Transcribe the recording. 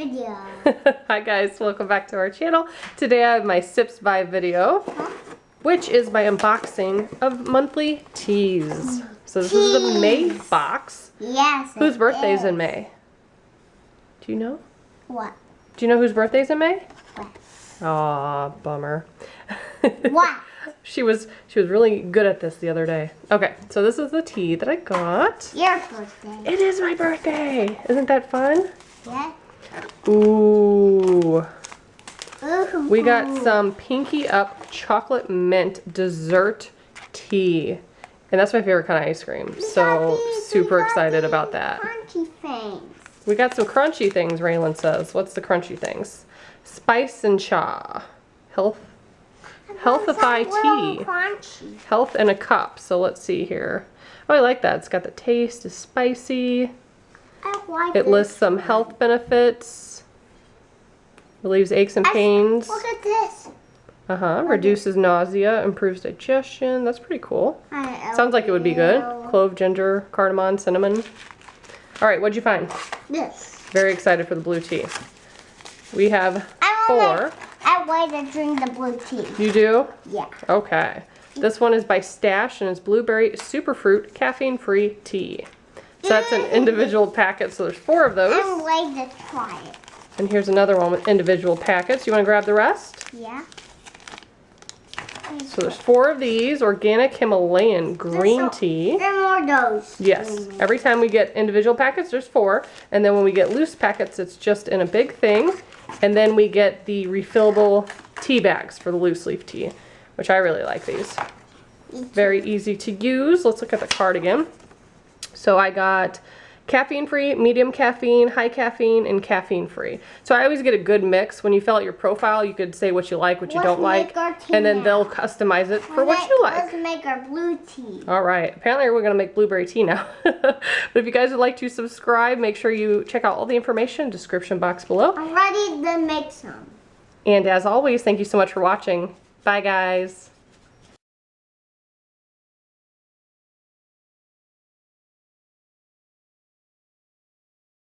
video. Hi guys, welcome back to our channel. Today I have my Sips by video, which is my unboxing of monthly teas. So this is the May box. Yes. Whose birthday is in May? Do you know? What? Do you know whose birthday is in May? What? Aw, bummer. What? She was really good at this the other day. Okay, so this is the tea that I got. Your birthday. It is my birthday. Isn't that fun? Yeah. Ooh. Ooh. We got some Pinky Up chocolate mint dessert tea. And that's my favorite kind of ice cream. So super excited about that. Crunchy things. We got some crunchy things, Raylan says. What's the crunchy things? Spice and cha. Healthify tea. Crunchy. Health in a cup. So let's see here. Oh, I like that. It's got the taste. It's spicy. I like It lists some health benefits. Relieves aches and pains. Look at this. Reduces nausea. Improves digestion. That's pretty cool. Sounds like it would be good. Clove, ginger, cardamom, cinnamon. All right, what'd you find? This. Very excited for the blue tea. We have 4. I want to drink the blue tea. You do? Yeah. Okay. This one is by Stash and it's blueberry superfruit caffeine-free tea. So that's an individual packet. So there's 4 of those. I'm ready to try it. And here's another one with individual packets. You want to grab the rest? Yeah. So there's 4 of these organic Himalayan green tea. There are more those. Yes. Every time we get individual packets, there's 4. And then when we get loose packets, it's just in a big thing. And then we get the refillable tea bags for the loose leaf tea, which I really like these. Very easy to use. Let's look at the card again. So I got caffeine-free, medium caffeine, high caffeine, and caffeine-free. So I always get a good mix. When you fill out your profile, you could say what you like, what you don't like, and then they'll customize it for what you like. Let's make our blue tea. All right. Apparently we're going to make blueberry tea now. But if you guys would like to subscribe, make sure you check out all the information in the description box below. I'm ready to make some. And as always, thank you so much for watching. Bye, guys.